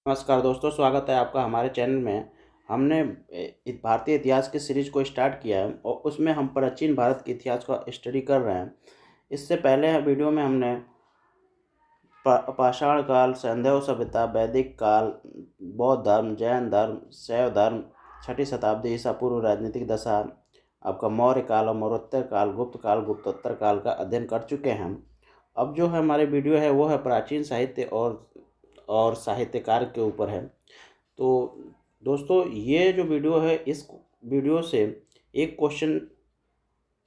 नमस्कार दोस्तों, स्वागत है आपका हमारे चैनल में। हमने भारतीय इतिहास की सीरीज को स्टार्ट किया है और उसमें हम प्राचीन भारत के इतिहास का स्टडी कर रहे हैं। इससे पहले वीडियो में हमने पाषाण काल, सैंधव सभ्यता, वैदिक काल, बौद्ध धर्म, जैन धर्म, शैव धर्म, 6ठी शताब्दी ईसा पूर्व राजनीतिक दशा, आपका मौर्य काल और मौर्योत्तर काल, गुप्तोत्तर काल का अध्ययन कर चुके हैं। अब जो है हमारे वीडियो है वो है प्राचीन साहित्य और साहित्यकार के ऊपर है। तो दोस्तों, ये जो वीडियो है, इस वीडियो से एक क्वेश्चन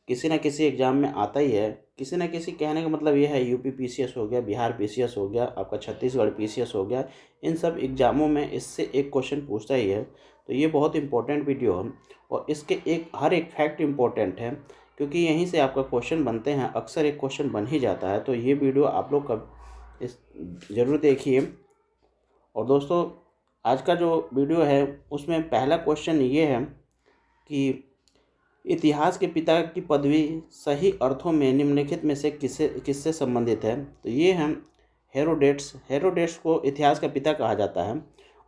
किसी न किसी एग्ज़ाम में आता ही है। किसी न किसी कहने का मतलब ये है, यूपी पीसीएस हो गया, बिहार पीसीएस हो गया, आपका छत्तीसगढ़ पीसीएस हो गया, इन सब एग्ज़ामों में इससे एक क्वेश्चन पूछता ही है। तो ये बहुत इंपॉर्टेंट वीडियो है और इसके हर एक फैक्ट इम्पोर्टेंट है, क्योंकि यहीं से आपका क्वेश्चन बनते हैं। अक्सर एक क्वेश्चन बन ही जाता है। तो ये वीडियो आप लोग का इस ज़रूर देखिए। और दोस्तों, आज का जो वीडियो है उसमें पहला क्वेश्चन ये है कि इतिहास के पिता की पदवी सही अर्थों में निम्नलिखित में से किससे संबंधित है। तो ये हैं हेरोडेट्स को इतिहास का पिता कहा जाता है।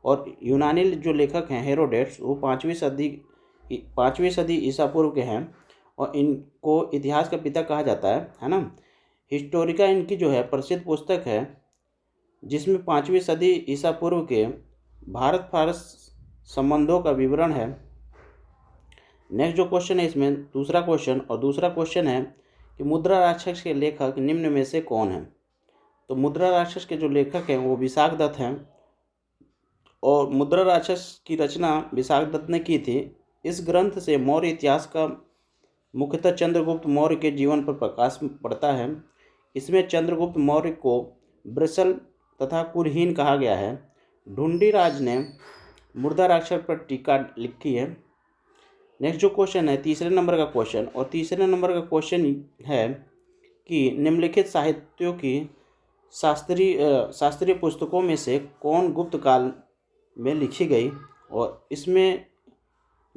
और यूनानी जो लेखक हैं हेरोडेट्स, वो 5वीं सदी ईसा पूर्व के हैं और इनको इतिहास का पिता कहा जाता है ना। हिस्टोरिका इनकी जो है प्रसिद्ध पुस्तक है, जिसमें 5वीं सदी ईसा पूर्व के भारत फारस संबंधों का विवरण है। नेक्स्ट जो क्वेश्चन है इसमें दूसरा क्वेश्चन है कि मुद्रा राक्षस के लेखक निम्न में से कौन है। तो मुद्रा राक्षस के जो लेखक हैं वो विशाखदत्त हैं और मुद्रा राक्षस की रचना विशाखदत्त ने की थी। इस ग्रंथ से मौर्य इतिहास का मुख्यतः चंद्रगुप्त मौर्य के जीवन पर प्रकाश पड़ता है। इसमें चंद्रगुप्त मौर्य को वृषल तथा कुलहीन कहा गया है। ढूंढीराज ने मुद्रा राक्षस पर टीका लिखी है। नेक्स्ट जो क्वेश्चन है तीसरे नंबर का क्वेश्चन है कि निम्नलिखित साहित्यों की शास्त्रीय पुस्तकों में से कौन गुप्त काल में लिखी गई। और इसमें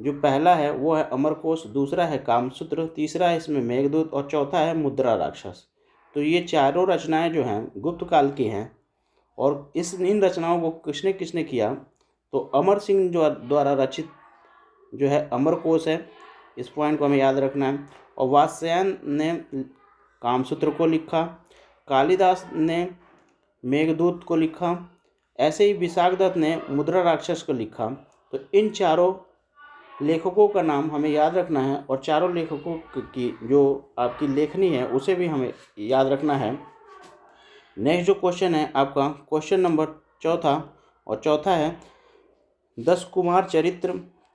जो पहला है वो है अमरकोश, दूसरा है कामसूत्र, तीसरा है इसमें मेघदूत और चौथा है मुद्रा राक्षस। तो ये चारों रचनाएं जो हैं गुप्त काल की हैं। और इन रचनाओं को किसने किसने किया, तो अमर सिंह जो द्वारा रचित जो है अमरकोश है, इस पॉइंट को हमें याद रखना है। और वात्स्यायन ने कामसूत्र को लिखा, कालिदास ने मेघदूत को लिखा, ऐसे ही विशाखदत्त ने मुद्रा राक्षस को लिखा। तो इन चारों लेखकों का नाम हमें याद रखना है और चारों लेखकों की जो आपकी लेखनी है उसे भी हमें याद रखना है। नेक्स्ट जो क्वेश्चन है आपका क्वेश्चन नंबर चौथा है 10 कुमार चरित्र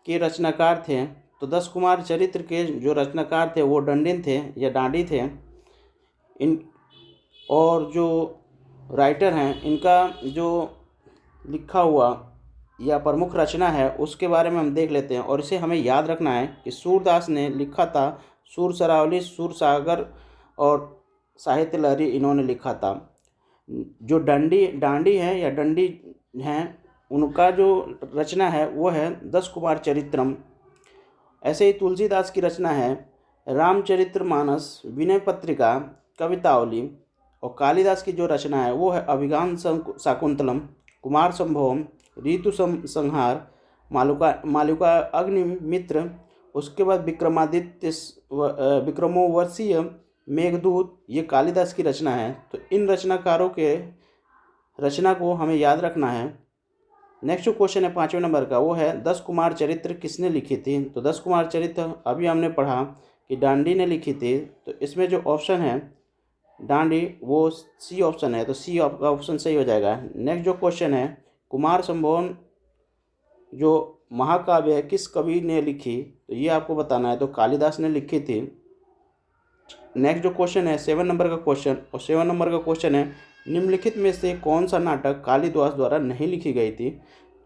के रचनाकार थे। तो 10 कुमार चरित्र के जो रचनाकार थे वो डंडिन थे या डांडी थे। इन और जो राइटर हैं इनका जो लिखा हुआ या प्रमुख रचना है उसके बारे में हम देख लेते हैं। और इसे हमें याद रखना है कि सूरदास ने लिखा था सूर सरावली, सूर सागर और साहित्य लहरी इन्होंने लिखा था। जो डांडी हैं या डंडी हैं उनका जो रचना है वो है 10 कुमार चरित्रम। ऐसे ही तुलसीदास की रचना है रामचरितमानस, विनय पत्रिका, कवितावली। और कालिदास की जो रचना है वो है अभिज्ञान शाकुंतलम, कुमार संभवम, ऋतु संहार, मालुका अग्निमित्र। उसके बाद विक्रमोर्वशीय, मेघदूत, ये कालिदास की रचना है। तो इन रचनाकारों के रचना को हमें याद रखना है। नेक्स्ट जो क्वेश्चन है 5वें नंबर का वो है 10 कुमार चरित्र किसने लिखी थी। तो 10 कुमार चरित्र अभी हमने पढ़ा कि डांडी ने लिखी थी। तो इसमें जो ऑप्शन है डांडी वो सी ऑप्शन है, तो सी आपका ऑप्शन सही हो जाएगा। नेक्स्ट जो क्वेश्चन है कुमार संभवन जो महाकाव्य है किस कवि ने लिखी, तो ये आपको बताना है। तो कालिदास ने लिखी थी। नेक्स्ट जो क्वेश्चन है 7 नंबर का क्वेश्चन, और 7 नंबर का क्वेश्चन है निम्नलिखित में से कौन सा नाटक कालिदास द्वारा नहीं लिखी गई थी।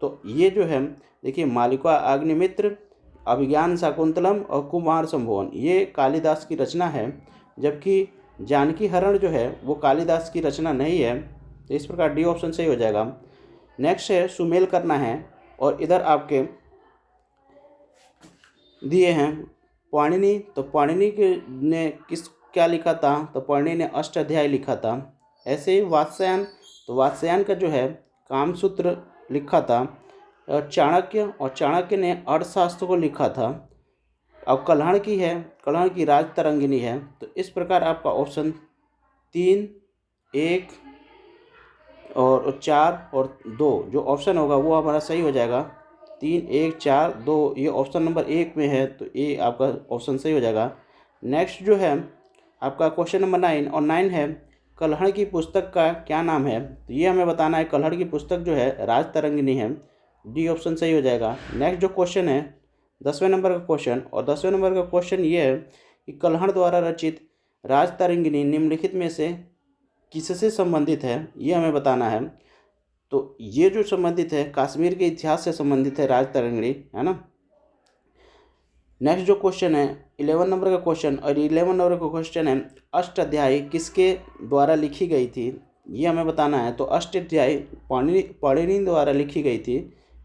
तो ये जो है देखिए, मालुका अग्निमित्र, अभिज्ञान शाकुंतलम और कुमार संभवन ये कालिदास की रचना है, जबकि जानकी हरण जो है वो कालिदास की रचना नहीं है। तो इस प्रकार डी ऑप्शन सही हो जाएगा। नेक्स्ट है सुमेल करना है, और इधर आपके दिए हैं पाणिनि। तो पाणिनि के ने क्या लिखा था, तो पाणिनि ने अष्टाध्यायी लिखा था। ऐसे ही वात्स्यायन, तो वात्स्यायन का जो है कामसूत्र लिखा था चाणक्य, और चाणक्य ने अर्थशास्त्र को लिखा था। अब कल्हड़ की है, कल्हड़ की राज तरंगिणी है। तो इस प्रकार आपका ऑप्शन 3, 1 और 4 और 2 जो ऑप्शन होगा वो हमारा सही हो जाएगा। 3, 1, 4, 2 ये ऑप्शन नंबर 1 में है, तो ये आपका ऑप्शन सही हो जाएगा। नेक्स्ट जो है आपका क्वेश्चन नंबर 9, और 9 है कल्हड़ की पुस्तक का क्या नाम है। तो ये हमें बताना है। कल्हड़ की पुस्तक जो है राज तरंगिणी है, डी ऑप्शन सही हो जाएगा। नेक्स्ट जो क्वेश्चन है 10वें नंबर का क्वेश्चन, और 10वें नंबर का क्वेश्चन ये है कि कल्हड़ द्वारा रचित राज तरंगिणी निम्नलिखित में से किससे संबंधित है, ये हमें बताना है। तो ये जो संबंधित है कश्मीर के इतिहास से संबंधित है राज तरंगिणी, है ना। नेक्स्ट जो क्वेश्चन है 11 नंबर का क्वेश्चन, और 11 नंबर का क्वेश्चन है अष्टाध्यायी किसके द्वारा लिखी गई थी, ये हमें बताना है। तो अष्टाध्यायी पाणिनि द्वारा लिखी गई थी,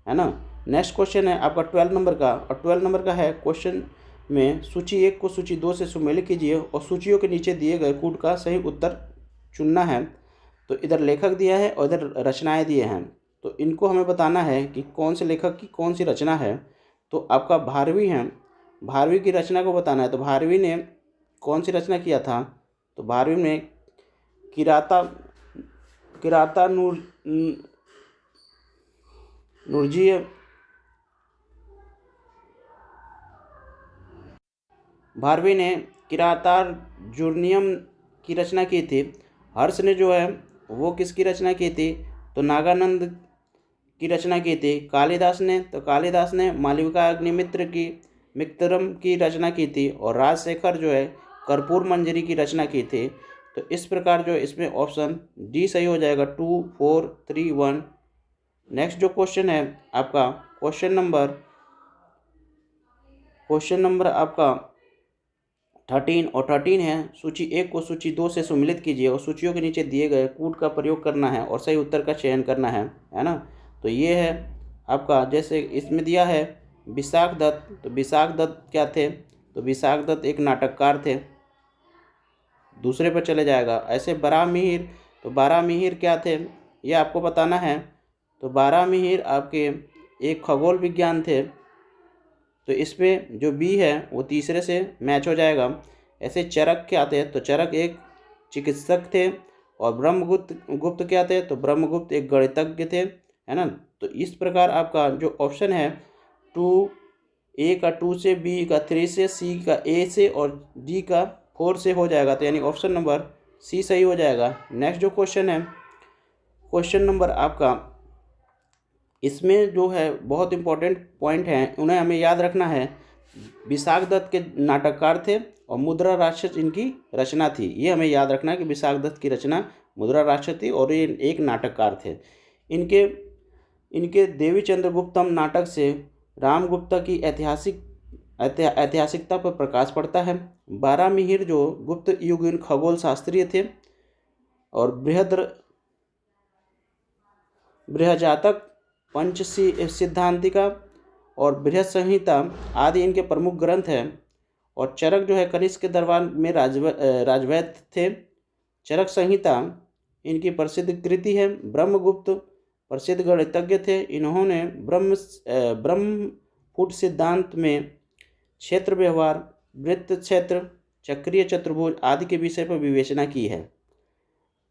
है ना। नेक्स्ट क्वेश्चन है आपका 12 नंबर का, और 12 नंबर का है क्वेश्चन में सूची 1 को सूची 2 से सुमेलित कीजिए और सूचियों के नीचे दिए गए कूट का सही उत्तर चुनना है। तो इधर लेखक दिया है और इधर रचनाएं दिए हैं। तो इनको हमें बताना है कि कौन से लेखक की कौन सी रचना है। तो आपका भारवी है, भारवी की रचना को बताना है। तो भारवी ने कौन सी रचना किया था, तो भारवी ने किराता किराता नूरजीय भारवी ने किरातार्जुनीयम की रचना की थी। हर्ष ने जो है वो किसकी रचना की थी, तो नागानंद की रचना की थी। कालिदास ने मालविका अग्निमित्र की मित्रम की रचना की थी, और राजशेखर जो है कर्पूर मंजरी की रचना की थी। तो इस प्रकार जो इसमें ऑप्शन डी सही हो जाएगा, 2, 4, 3, 1। नेक्स्ट जो क्वेश्चन है आपका क्वेश्चन नंबर आपका 13, और 13 है सूची 1 को सूची 2 से सुमेलित कीजिए और सूचियों के नीचे दिए गए कूट का प्रयोग करना है और सही उत्तर का चयन करना है ना। तो ये है आपका, जैसे इसमें दिया है विशाख दत्त। तो विशाख दत्त क्या थे, तो विशाख दत्त एक नाटककार थे। दूसरे पर चले जाएगा। ऐसे बारह मिहिर, तो बारह मिहिर क्या थे ये आपको बताना है। तो बारह मिहिर आपके एक खगोल विज्ञान थे। तो इसमें जो बी है वो तीसरे से मैच हो जाएगा। ऐसे चरक क्या थे, तो चरक एक चिकित्सक थे। और गुप्त क्या थे, तो ब्रह्मगुप्त एक गणितज्ञ थे, है ना। तो इस प्रकार आपका जो ऑप्शन है 2 ए का 2 से, बी का 3 से, सी का ए से और डी का 4 से हो जाएगा। तो यानी ऑप्शन नंबर सी सही हो जाएगा। नेक्स्ट जो क्वेश्चन है क्वेश्चन नंबर आपका, इसमें जो है बहुत इंपॉर्टेंट पॉइंट हैं उन्हें हमें याद रखना है। विशाख दत्त के नाटककार थे और मुद्रा राक्षस इनकी रचना थी। ये हमें याद रखना है कि विशाख दत्त की रचना मुद्रा राक्षस थी और ये एक नाटककार थे। इनके देवी चंद्रगुप्तम नाटक से रामगुप्ता की ऐतिहासिकता पर प्रकाश पड़ता है। बारह मिहिर जो गुप्त युगीन खगोल शास्त्रीय थे और बृहजातक, पंच सिद्धांतिका और बृहद संहिता आदि इनके प्रमुख ग्रंथ हैं। और चरक जो है कनिष्क के दरबार में राजवैद्य थे। चरक संहिता इनकी प्रसिद्ध कृति है। ब्रह्मगुप्त प्रसिद्ध गणितज्ञ थे। इन्होंने ब्रह्मफुट सिद्धांत में क्षेत्र व्यवहार, वृत्त क्षेत्र, चक्रीय चतुर्भुज आदि के विषय पर विवेचना की है।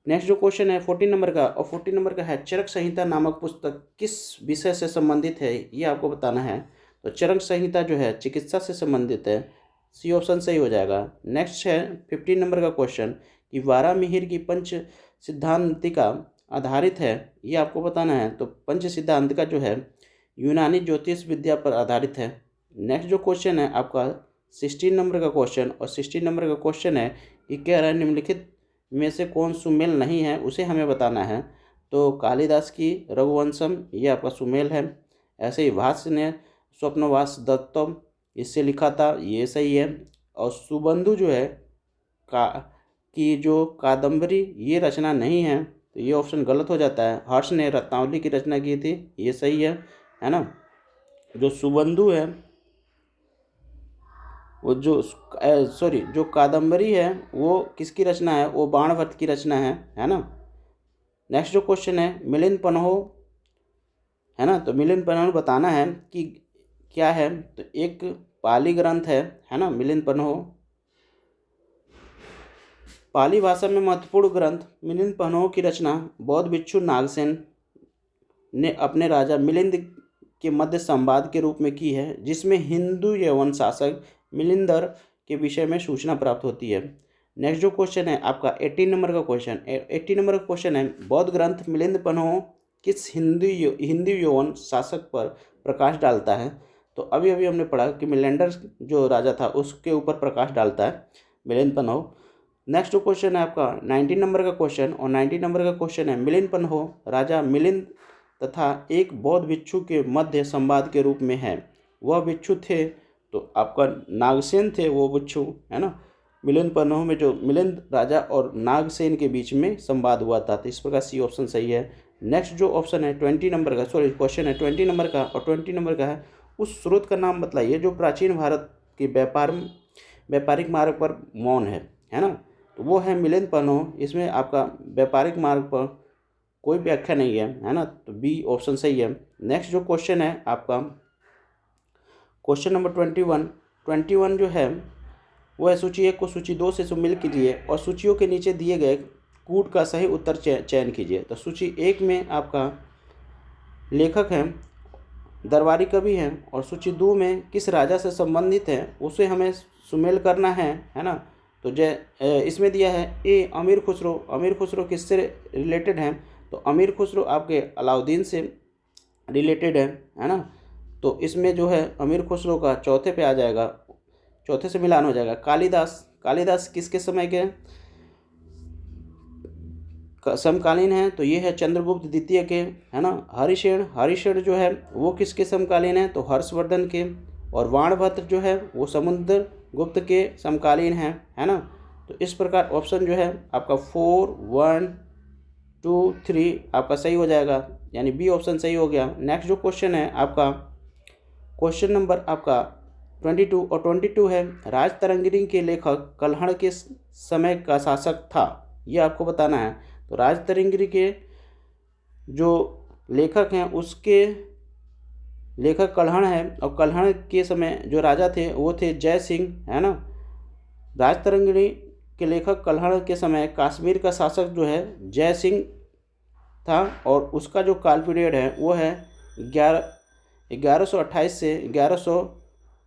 नेक्स्ट जो क्वेश्चन है 14 नंबर का, और 14 नंबर का है चरक संहिता नामक पुस्तक किस विषय से संबंधित है, ये आपको बताना है। तो चरक संहिता जो है चिकित्सा से संबंधित है, सी ऑप्शन सही हो जाएगा। नेक्स्ट है 15 नंबर का क्वेश्चन कि बारह मिहिर की पंच सिद्धांतिका आधारित है, ये आपको बताना है। तो पंच सिद्धांतिका जो है यूनानी ज्योतिष विद्या पर आधारित है। नेक्स्ट जो क्वेश्चन है आपका 16 नंबर का क्वेश्चन, और 16 नंबर का क्वेश्चन है कि कह रहा है निम्नलिखित में से कौन सुमेल नहीं है, उसे हमें बताना है। तो कालिदास की रघुवंशम ये आपका सुमेल है। ऐसे ही भाष्य ने स्वप्नवास दत्तम इससे लिखा था, ये सही है। और सुबंधु जो है की जो कादम्बरी ये रचना नहीं है, तो ये ऑप्शन गलत हो जाता है। हर्ष ने रत्नावली की रचना की थी, ये सही है ना। जो सुबंधु है वो जो कादम्बरी है वो किसकी रचना है, वो बाणभट्ट की रचना है ना। नेक्स्ट जो क्वेश्चन है मिलिंद पन्हो है ना। तो मिलिंद पन्ह बताना है कि क्या है, तो एक पाली ग्रंथ है ना मिलिंद पन्ह। पाली भाषा में महत्वपूर्ण ग्रंथ मिलिंद पन्ह की रचना बौद्ध भिक्षु नागसेन ने अपने राजा मिलिंद के मध्य संवाद के रूप में की है, जिसमें हिंदू यवन शासक मिलिंदर के विषय में सूचना प्राप्त होती है। नेक्स्ट जो क्वेश्चन है आपका 18 नंबर का क्वेश्चन, 18 नंबर का क्वेश्चन है, बौद्ध ग्रंथ मिलिंद पन्ह किस हिंदू यवन शासक पर प्रकाश डालता है। तो अभी अभी हमने पढ़ा कि मिलिंडर जो राजा था उसके ऊपर प्रकाश डालता है मिलिंद पन्ह। नेक्स्ट जो क्वेश्चन है आपका 19 नंबर का क्वेश्चन, और 19 नंबर का क्वेश्चन है, मिलिंद पन्ह राजा मिलिंद तथा एक बौद्ध भिक्षु के मध्य संवाद के रूप में है। वह भिक्षु थे, तो आपका नागसेन थे वो भिक्षु, है ना। मिलिंद पन्ह में जो मिलिंद राजा और नागसेन के बीच में संवाद हुआ था, तो इस प्रकार सी ऑप्शन सही है। नेक्स्ट जो ऑप्शन है 20 नंबर का, सॉरी क्वेश्चन है 20 नंबर का, और 20 नंबर का है, उस स्रोत का नाम बताइए जो प्राचीन भारत के व्यापारिक मार्ग पर मौन है ना। तो वो है मिलिंद पन्ह। इसमें आपका व्यापारिक मार्ग पर कोई व्याख्या नहीं है ना, तो बी ऑप्शन सही है। नेक्स्ट जो क्वेश्चन है आपका क्वेश्चन नंबर 21 जो है वो है, सूची 1 को सूची 2 से मिल कीजिए और सूचियों के नीचे दिए गए कूट का सही उत्तर चयन कीजिए। तो सूची 1 में आपका लेखक हैं, दरबारी कवि हैं, और सूची 2 में किस राजा से संबंधित है उसे हमें सुमेल करना है ना। तो इसमें दिया है ए अमीर खुसरो किससे रिलेटेड हैं, तो अमीर खुसरो आपके अलाउद्दीन से रिलेटेड है ना। तो इसमें जो है अमीर खुसरो का चौथे पे आ जाएगा, चौथे से मिलान हो जाएगा। कालिदास किसके समय के समकालीन है, तो ये है चंद्रगुप्त द्वितीय के, है ना। हरिशेन जो है वो किसके समकालीन है, तो हर्षवर्धन के। और बाणभद्र जो है वो समुद्रगुप्त के समकालीन है ना। तो इस प्रकार ऑप्शन जो है आपका 4, 1, 2, 3 आपका सही हो जाएगा, यानी बी ऑप्शन सही हो गया। नेक्स्ट जो क्वेश्चन है आपका क्वेश्चन नंबर आपका 22 और 22 है, राजतरंगिणी के लेखक कल्हड़ के समय का शासक था, ये आपको बताना है। तो राजतरंगिणी के जो लेखक हैं उसके लेखक कल्हड़ है, और कल्हड़ के समय जो राजा थे वो थे जय सिंह, है ना। राजतरंगिणी के लेखक कल्हड़ के समय कश्मीर का शासक जो है जय सिंह था, और उसका जो काल पीरियड है वो है 1128 से 1100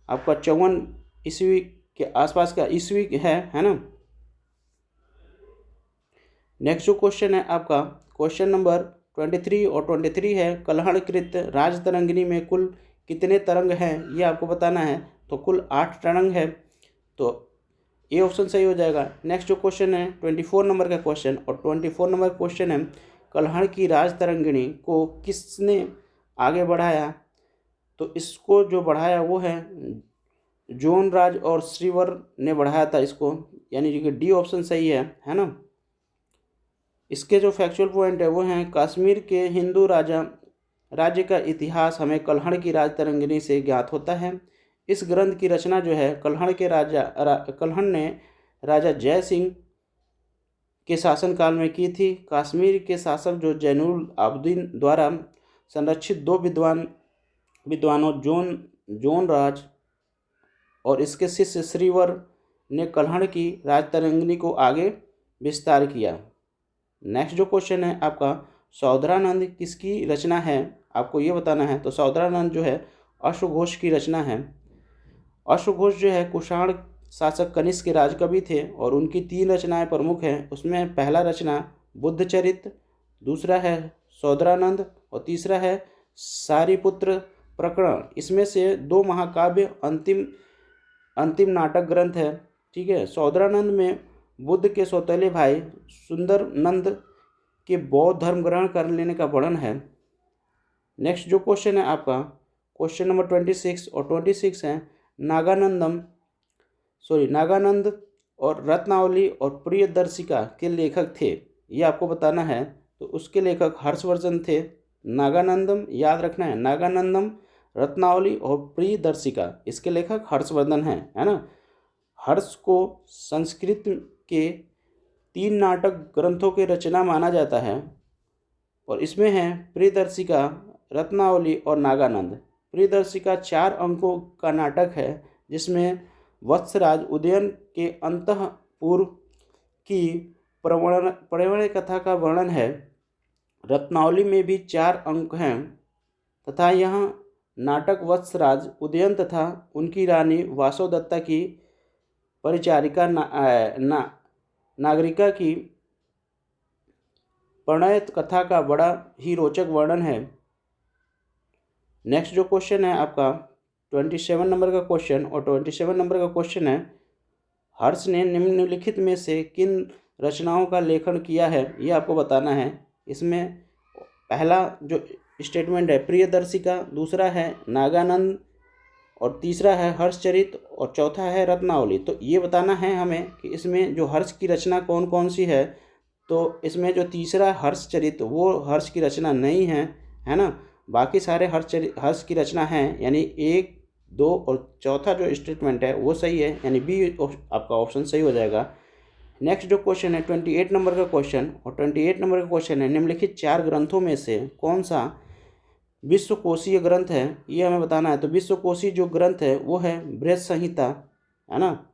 आपका 54 ईस्वी के आसपास का ईस्वी है ना। नेक्स्ट जो क्वेश्चन है आपका क्वेश्चन नंबर 23 और 23 है, कल्हड़कृत राजतरंगिणी में कुल कितने तरंग हैं, ये आपको बताना है। तो कुल 8 तरंग है, तो ये ऑप्शन सही हो जाएगा। नेक्स्ट जो क्वेश्चन है 24 नंबर का क्वेश्चन, और 24 नंबर क्वेश्चन है, कल्हड़ की राजतरंगिणी को किसने आगे बढ़ाया। तो इसको जो बढ़ाया वो है जोन राज और श्रीवर ने बढ़ाया था इसको, यानी कि डी ऑप्शन सही है ना। इसके जो फैक्चुअल पॉइंट है वो हैं, कश्मीर के हिंदू राज्य का इतिहास हमें कल्हड़ की राजतरंगिणी से ज्ञात होता है। इस ग्रंथ की रचना जो है कल्हड़ ने राजा जय सिंह के शासनकाल में की थी। कश्मीर के शासक जो जैनुल आबदीन द्वारा संरक्षित 2 विद्वानों जोन राज और इसके शिष्य श्रीवर ने कल्हड़ की राजतरंगिणी को आगे विस्तार किया। नेक्स्ट जो क्वेश्चन है आपका सौंदरानंद किसकी रचना है, आपको ये बताना है। तो सौंदरानंद जो है अश्वघोष की रचना है। अश्वघोष जो है कुषाण शासक कनिष्क के राजकवि थे, और उनकी 3 रचनाएं प्रमुख हैं। उसमें पहला रचना बुद्धचरित, दूसरा है सौंदरानंद, और तीसरा है सारिपुत्र प्रकरण। इसमें से 2 महाकाव्य अंतिम नाटक ग्रंथ है, ठीक है। सौंदरानंद में बुद्ध के सौतेले भाई सुंदर नंद के बौद्ध धर्म ग्रहण कर लेने का वर्णन है। नेक्स्ट जो क्वेश्चन है आपका क्वेश्चन नंबर 26 और 26 है, नागानंद और रत्नावली और प्रियदर्शिका के लेखक थे, ये आपको बताना है। तो उसके लेखक हर्षवर्धन थे। नागानंदम याद रखना है, नागानंदम, रत्नावली और प्रियदर्शिका, इसके लेखक हर्षवर्धन है ना। हर्ष को संस्कृत के 3 नाटक ग्रंथों के रचना माना जाता है, और इसमें है प्रियदर्शिका रत्नावली और नागानंद। प्रियदर्शिका 4 अंकों का नाटक है जिसमें वत्सराज उदयन के अंतःपुर की प्रणय कथा का वर्णन है। रत्नावली में भी 4 अंक हैं तथा यह नाटक वत्सराज उदयन तथा उनकी रानी वासवदत्ता की परिचारिका नागरिका की प्रणय कथा का बड़ा ही रोचक वर्णन है। नेक्स्ट जो क्वेश्चन है आपका 27 नंबर का क्वेश्चन, और 27 नंबर का क्वेश्चन है, हर्ष ने निम्नलिखित में से किन रचनाओं का लेखन किया है, ये आपको बताना है। इसमें पहला जो स्टेटमेंट है प्रियदर्शिका, दूसरा है नागानंद, और तीसरा है हर्षचरित, और चौथा है रत्नावली। तो ये बताना है हमें कि इसमें जो हर्ष की रचना कौन कौन सी है। तो इसमें जो तीसरा हर्षचरित वो हर्ष की रचना नहीं है ना, बाकी सारे हर्ष की रचना हैं, यानी 1, 2 और चौथा जो स्टेटमेंट है वो सही है, यानी बी आपका ऑप्शन सही हो जाएगा। नेक्स्ट जो क्वेश्चन है 28 नंबर का क्वेश्चन, और 28 नंबर का क्वेश्चन है, निम्नलिखित 4 ग्रंथों में से कौन सा विश्वकोशीय ग्रंथ है, ये हमें बताना है। तो विश्वकोशीय जो ग्रंथ है वो है बृहत संहिता, है ना,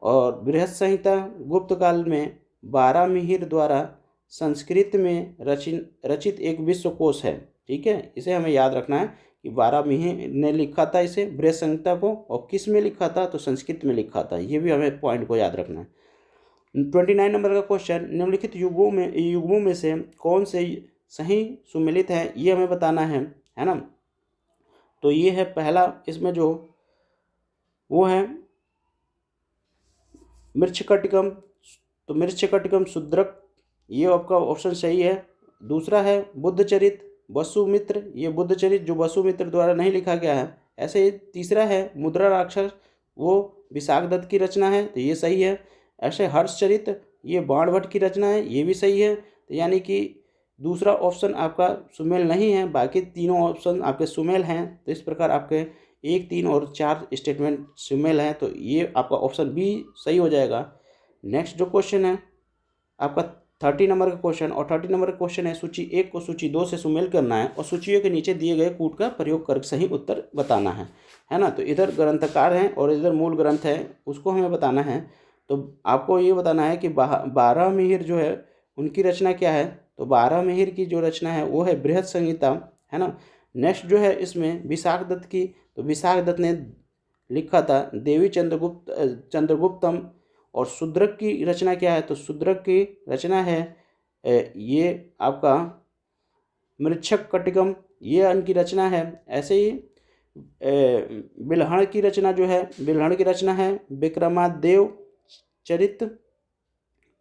और बृहत संहिता गुप्त काल में बारामिहिर द्वारा संस्कृत में रचित एक विश्वकोश है। ठीक है, इसे हमें याद रखना है कि बारामिहिर ने लिखा था इसे बृहत संहिता को, और किस में लिखा था, तो संस्कृत में लिखा था। ये भी हमें पॉइंट को याद रखना है। 29 नंबर का क्वेश्चन, निम्नलिखित युग्मों में से कौन से सही सुमेलित है, ये हमें बताना है ना। तो ये है पहला, इसमें जो वो है मृच्छकटिकम, तो मृच्छकटिकम शूद्रक, ये आपका ऑप्शन सही है। दूसरा है बुद्धचरित वसुमित्र, ये बुद्धचरित जो वसुमित्र द्वारा नहीं लिखा गया है। ऐसे ही तीसरा है मुद्रा राक्षस, वो विशाख दत्त की रचना है, तो ये सही है। ऐसे हर्षचरित ये बाणभट्ट की रचना है, ये भी सही है। तो यानी कि दूसरा ऑप्शन आपका सुमेल नहीं है, बाकी तीनों ऑप्शन आपके सुमेल हैं। तो इस प्रकार आपके 1, 3 और 4 स्टेटमेंट सुमेल हैं, तो ये आपका ऑप्शन बी सही हो जाएगा। नेक्स्ट जो क्वेश्चन है आपका 30 नंबर का क्वेश्चन, और 30 नंबर का क्वेश्चन है सूची 1 को सूची 2 से सुमेल करना है, और सूचियों के नीचे दिए गए कूट का प्रयोग कर सही उत्तर बताना है ना। तो इधर ग्रंथकार हैं और इधर मूल ग्रंथ है, उसको हमें बताना है। तो आपको ये बताना है कि बारामिहिर जो है उनकी रचना क्या है। तो बारामिहिर की जो रचना है वो है बृहत संहिता, है ना। नेक्स्ट जो है इसमें विशाख दत्त की, तो विशाख दत्त ने लिखा था देवी चंद्रगुप्तम। और शूद्रक की रचना क्या है, तो शूद्रक की रचना है ये आपका मृच्छक कटिकम, ये उनकी रचना है। ऐसे ही बिल्हण की रचना जो है, बिल्हण की रचना है विक्रमादेव चरित।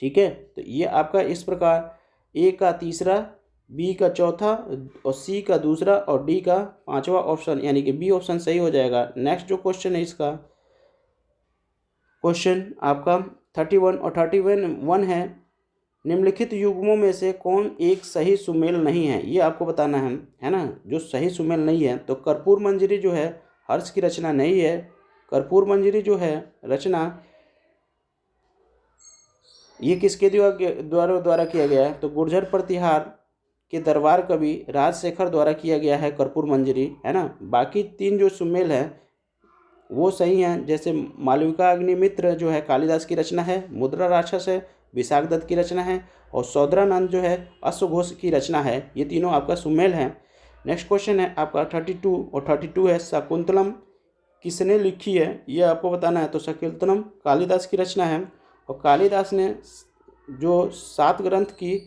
ठीक है, तो ये आपका इस प्रकार ए का तीसरा, बी का चौथा, और सी का दूसरा, और डी का 5वां ऑप्शन, यानी कि बी ऑप्शन सही हो जाएगा। नेक्स्ट जो क्वेश्चन है इसका क्वेश्चन आपका 31 और 31 है, निम्नलिखित युग्मों में से कौन एक सही सुमेल नहीं है, ये आपको बताना है ना। जो सही सुमेल नहीं है, तो कर्पूर मंजरी जो है हर्ष की रचना नहीं है। कर्पूर मंजरी जो है रचना ये किसके द्वारा किया गया है, तो गुर्जर प्रतिहार के दरबार कवि राजशेखर द्वारा किया गया है कर्पूर मंजरी, है ना। बाकी 3 जो सुमेल हैं वो सही हैं, जैसे मालविका अग्निमित्र जो है कालिदास की रचना है, मुद्रा राक्षस है विशाख दत्त की रचना है, और सौद्रानंद जो है अश्वघोष की रचना है। ये तीनों आपका सुमेल हैं। नेक्स्ट क्वेश्चन है आपका 32, और 32 है शकुंतलम किसने लिखी है, ये आपको बताना है। तो शकुंतलम कालिदास की रचना है, और कालिदास ने जो 7 ग्रंथ की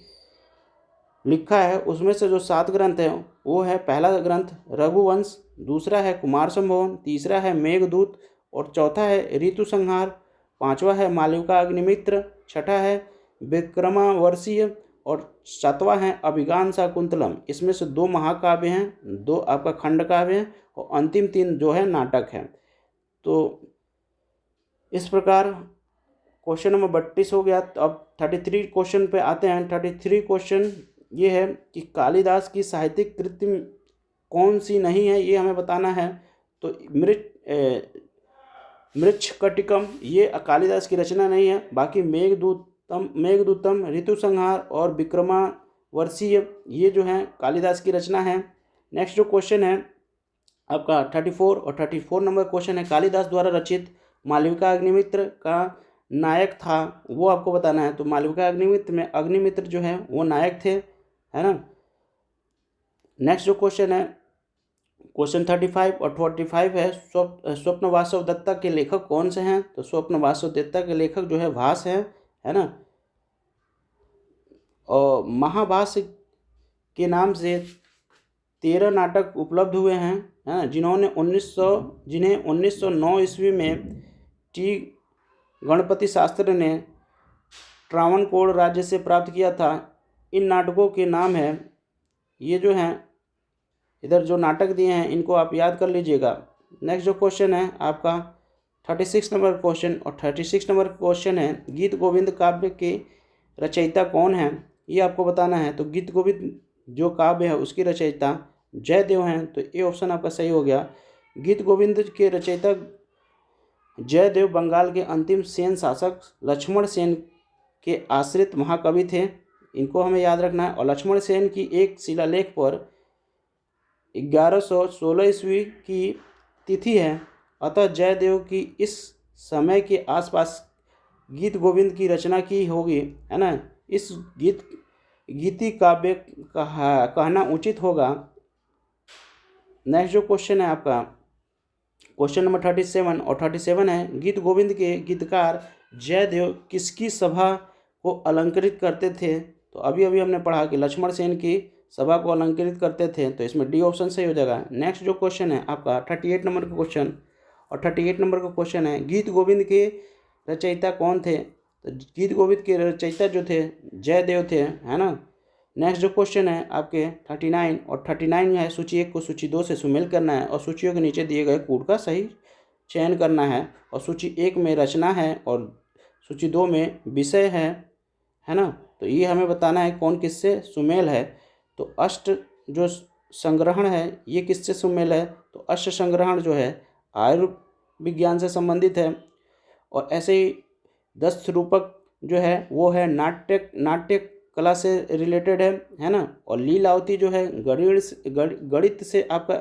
लिखा है उसमें से जो 7 ग्रंथ हैं वो है, पहला ग्रंथ रघुवंश, दूसरा है कुमार संभवन, तीसरा है मेघदूत, और चौथा है ऋतु संहार, 5वां है मालविका अग्निमित्र, छठा है विक्रमावर्षीय, और 7वां है अभिज्ञान शाकुंतलम। इसमें से 2 महाकाव्य हैं, 2 आपका खंड काव्य हैं, और अंतिम 3 जो है नाटक हैं। तो इस प्रकार क्वेश्चन नंबर 32 हो गया। तो अब 33 क्वेश्चन पे आते हैं। 33 क्वेश्चन ये है कि कालिदास की साहित्यिक कृति कौन सी नहीं है, ये हमें बताना है। तो मृच्छकटिकम ये कालिदास की रचना नहीं है। बाकी मेघदूतम, ऋतु संहार और विक्रमावर्षीय ये जो हैं कालिदास की रचना है। नेक्स्ट जो क्वेश्चन है आपका 34 और 34 नंबर क्वेश्चन है, कालिदास द्वारा रचित मालविका अग्निमित्र का नायक था, वो आपको बताना है। तो मालविका अग्निमित्र में अग्निमित्र जो है वो नायक थे, है ना। नेक्स्ट जो क्वेश्चन है क्वेश्चन 35 और 45 है, स्वप्न वासव दत्ता के लेखक कौन से हैं? तो स्वप्न वासव दत्ता के लेखक जो है भास हैं, है ना। और महाभाष्य के नाम से 13 नाटक उपलब्ध हुए हैं, है ना, जिन्हें 1909 ईस्वी में टी गणपति शास्त्री ने त्रावणकोर राज्य से प्राप्त किया था। इन नाटकों के नाम है, ये जो हैं इधर जो नाटक दिए हैं इनको आप याद कर लीजिएगा। नेक्स्ट जो क्वेश्चन है आपका 36 नंबर क्वेश्चन, और 36 नंबर क्वेश्चन है, गीत गोविंद काव्य के रचयिता कौन है? ये आपको बताना है। तो गीत गोविंद जो काव्य है उसकी रचयिता जयदेव हैं, तो ये ऑप्शन आपका सही हो गया। गीत गोविंद के रचयिता जयदेव बंगाल के अंतिम सेन शासक लक्ष्मण सेन के आश्रित महाकवि थे, इनको हमें याद रखना है। और लक्ष्मण सेन की एक शिलालेख पर 1116 ईस्वी की तिथि है, अतः जयदेव की इस समय के आसपास गीत गोविंद की रचना की होगी, है ना। इस गीति काव्य कहना उचित होगा। नेक्स्ट जो क्वेश्चन है आपका क्वेश्चन नंबर 37 और 37 है, गीत गोविंद के गीतकार जयदेव किसकी सभा को अलंकृत करते थे? तो अभी अभी हमने पढ़ा कि लक्ष्मण सेन की सभा को अलंकृत करते थे, तो इसमें डी ऑप्शन सही हो जाएगा। नेक्स्ट जो क्वेश्चन है आपका 38 नंबर का क्वेश्चन, और 38 नंबर का क्वेश्चन है, गीत गोविंद के रचयिता कौन थे? तो गीत गोविंद के रचयिता जो थे जयदेव थे, है ना। नेक्स्ट जो क्वेश्चन है आपके 39 और 39 है, सूची 1 को सूची 2 से सुमेल करना है और सूचियों के नीचे दिए गए कूट का सही चयन करना है। और सूची 1 में रचना है और सूची 2 में विषय है ना। तो ये हमें बताना है कौन किससे सुमेल है। तो अष्ट जो संग्रहण है ये किससे सुमेल है? तो अष्ट संग्रहण जो है आयुर्विज्ञान से संबंधित है। और ऐसे ही 10 रूपक जो है वो है नाट्य कला से रिलेटेड है ना। और लीलावती जो है गणित से आपका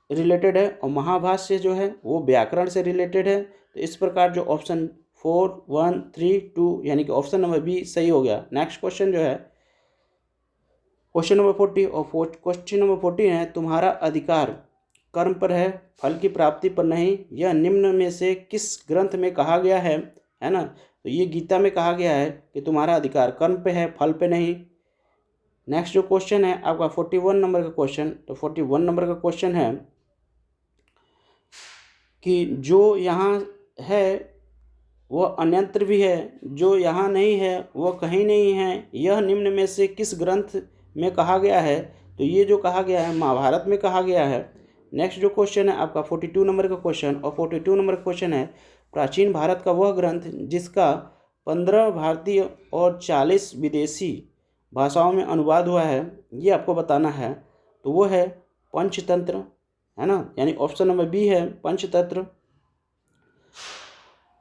रिलेटेड है, और महाभाष्य जो है वो व्याकरण से रिलेटेड है। तो इस प्रकार जो ऑप्शन 4, 1, 3, 2 यानी कि ऑप्शन नंबर बी सही हो गया। नेक्स्ट क्वेश्चन जो है क्वेश्चन नंबर 40, और क्वेश्चन नंबर 40 है, तुम्हारा अधिकार कर्म पर है, फल की प्राप्ति पर नहीं, यह निम्न में से किस ग्रंथ में कहा गया है ना। तो ये गीता में कहा गया है कि तुम्हारा अधिकार कर्म पे है, फल पे नहीं। नेक्स्ट जो क्वेश्चन है आपका 41 नंबर का क्वेश्चन, तो 41 नंबर का क्वेश्चन है कि जो यहाँ है वह अन्यत्र भी है, जो यहाँ नहीं है वह कहीं नहीं है, यह निम्न में से किस ग्रंथ में कहा गया है? तो ये जो कहा गया है महाभारत में कहा गया है। नेक्स्ट जो क्वेश्चन है आपका 42 नंबर का क्वेश्चन, और 42 नंबर का क्वेश्चन है, प्राचीन भारत का वह ग्रंथ जिसका 15 भारतीय और 40 विदेशी भाषाओं में अनुवाद हुआ है, ये आपको बताना है। तो वो है पंचतंत्र, है ना, यानी ऑप्शन नंबर बी है पंचतंत्र।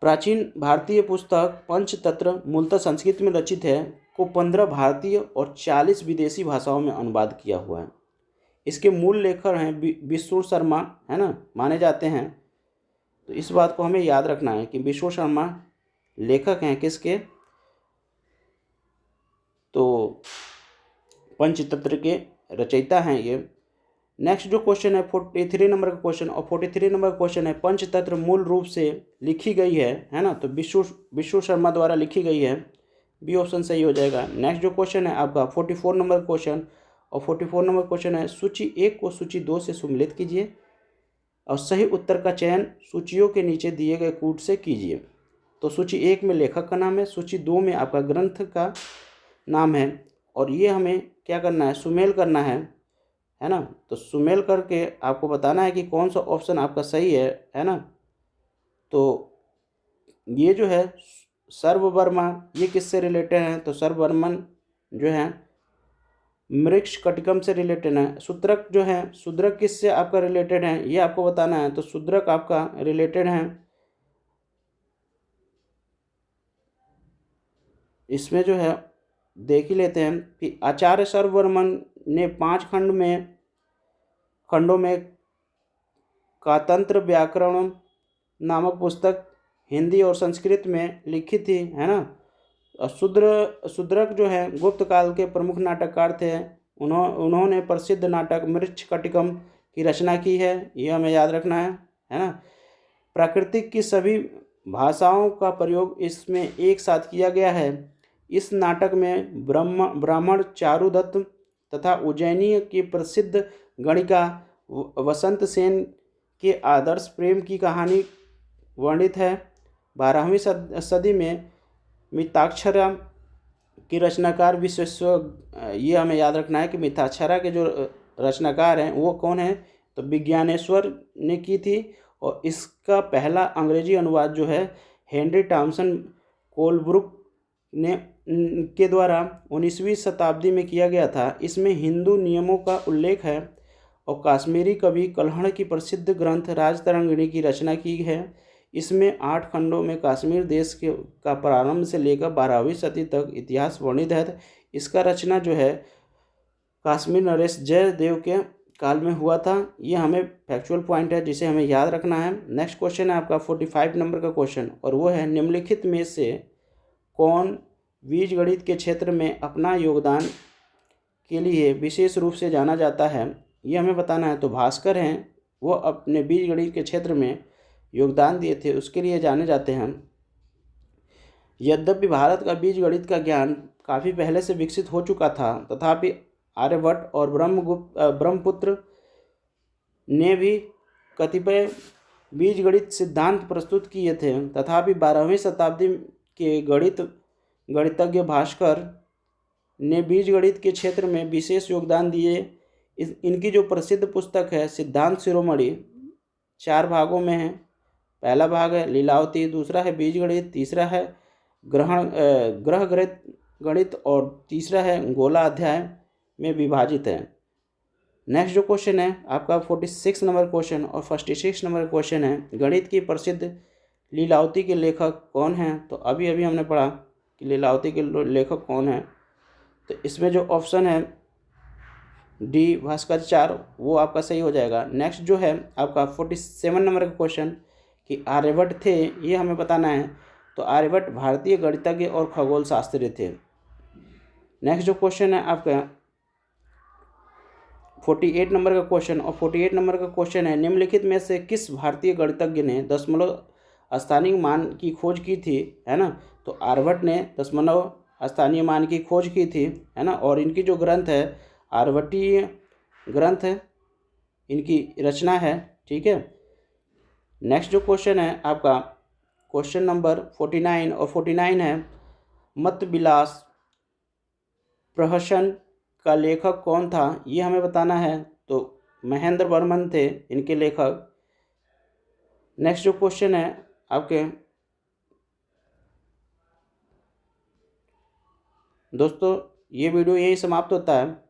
प्राचीन भारतीय पुस्तक पंचतंत्र मूलतः संस्कृत में रचित है, को 15 भारतीय और 40 विदेशी भाषाओं में अनुवाद किया हुआ है। इसके मूल लेखक हैं विष्णु शर्मा, है ना, माने जाते हैं। तो इस बात को हमें याद रखना है कि विष्णु शर्मा लेखक हैं किसके? तो पंचतंत्र के रचयिता हैं ये। नेक्स्ट जो क्वेश्चन है 43 नंबर का क्वेश्चन, और 43 नंबर का क्वेश्चन है, पंचतंत्र मूल रूप से लिखी गई है ना। तो विष्णु शर्मा द्वारा लिखी गई है, बी ऑप्शन सही हो जाएगा। नेक्स्ट जो क्वेश्चन है आपका 44 नंबर क्वेश्चन, और 44 नंबर क्वेश्चन है, सूची 1 को सूची 2 से सम्मिलित कीजिए और सही उत्तर का चयन सूचियों के नीचे दिए गए कूट से कीजिए। तो सूची 1 में लेखक का नाम है, सूची 2 में आपका ग्रंथ का नाम है, और ये हमें क्या करना है, सुमेल करना है ना। तो सुमेल करके आपको बताना है कि कौन सा ऑप्शन आपका सही है ना। तो ये जो है सर्ववर्मा, ये किससे रिलेटेड है? तो सर्ववर्मन जो है मृक्ष कटिकम से रिलेटेड है। शूद्रक जो है, शूद्रक किससे आपका रिलेटेड है ये आपको बताना है। तो शूद्रक आपका रिलेटेड है, इसमें जो है देख ही लेते हैं कि आचार्य सर्ववर्मन ने 5 खंड में खंडों में कातंत्र व्याकरण नामक पुस्तक हिंदी और संस्कृत में लिखी थी, है ना। और शूद्रक जो है गुप्त काल के प्रमुख नाटककार थे। उन्होंने प्रसिद्ध नाटक मृच्छकटिकम की रचना की है, ये हमें याद रखना है ना। प्राकृतिक की सभी भाषाओं का प्रयोग इसमें एक साथ किया गया है। इस नाटक में ब्राह्मण चारुदत्त तथा उज्जैनी की प्रसिद्ध गणिका वसंत सेन के आदर्श प्रेम की कहानी वर्णित है। 12वीं सदी में मिताक्षरा की रचनाकार ये हमें याद रखना है कि मिताक्षरा के जो रचनाकार हैं वो कौन है, तो विज्ञानेश्वर ने की थी। और इसका पहला अंग्रेजी अनुवाद जो है हेनरी टॉमसन कोलब्रुक ने के द्वारा 19वीं शताब्दी में किया गया था। इसमें हिंदू नियमों का उल्लेख है और कश्मीरी कवि कल्हड़ की प्रसिद्ध ग्रंथ राजतरंगिणी की रचना की है। इसमें 8 खंडों में कश्मीर देश का प्रारंभ से लेकर 12वीं सदी तक इतिहास वर्णित है। इसका रचना जो है कश्मीर नरेश जय देव के काल में हुआ था। ये हमें फैक्चुअल पॉइंट है जिसे हमें याद रखना है। नेक्स्ट क्वेश्चन है आपका 45 नंबर का क्वेश्चन, और वो है निम्नलिखित में से कौन बीजगणित के क्षेत्र में अपना योगदान के लिए विशेष रूप से जाना जाता है, ये हमें बताना है। तो भास्कर हैं, वो अपने बीजगणित के क्षेत्र में योगदान दिए थे, उसके लिए जाने जाते हैं। यद्यपि भारत का बीजगणित का ज्ञान काफ़ी पहले से विकसित हो चुका था, तथापि आर्यभट्ट और ब्रह्मपुत्र ने भी कतिपय बीजगणित सिद्धांत प्रस्तुत किए थे। तथापि 12वीं शताब्दी के गणितज्ञ भास्कर ने बीजगणित के क्षेत्र में विशेष योगदान दिए। इनकी जो प्रसिद्ध पुस्तक है सिद्धांत शिरोमणि 4 भागों में है। पहला भाग है लीलावती, दूसरा है बीजगणित, तीसरा है ग्रह गणित और तीसरा है गोला अध्याय में विभाजित है। नेक्स्ट जो क्वेश्चन है आपका 46 नंबर क्वेश्चन और 56 नंबर क्वेश्चन है, गणित की प्रसिद्ध लीलावती के लेखक कौन हैं। तो अभी हमने पढ़ा कि लीलावती के लेखक कौन हैं। तो इसमें जो ऑप्शन है डी भास्कराचार्य वो आपका सही हो जाएगा। नेक्स्ट जो है आपका 47 नंबर का क्वेश्चन कि आर्यभट्ट थे, ये हमें बताना है। तो आर्यभट्ट भारतीय गणितज्ञ और खगोल शास्त्री थे। नेक्स्ट जो क्वेश्चन है आपका 48 नंबर का क्वेश्चन, और 48 नंबर का क्वेश्चन है निम्नलिखित में से किस भारतीय गणितज्ञ ने दशमलव स्थानीय मान की खोज की थी, है ना। तो आर्यभट्ट ने दशमलव स्थानीय मान की खोज की थी, है ना। और इनकी जो ग्रंथ है आर्यभट्टीय ग्रंथ है, इनकी रचना है, ठीक है। नेक्स्ट जो क्वेश्चन है आपका क्वेश्चन नंबर 49 और 49 है मत विलास प्रहसन का लेखक कौन था, ये हमें बताना है। तो महेंद्र वर्मन थे इनके लेखक। नेक्स्ट जो क्वेश्चन है आपके दोस्तों, ये वीडियो यही समाप्त होता है।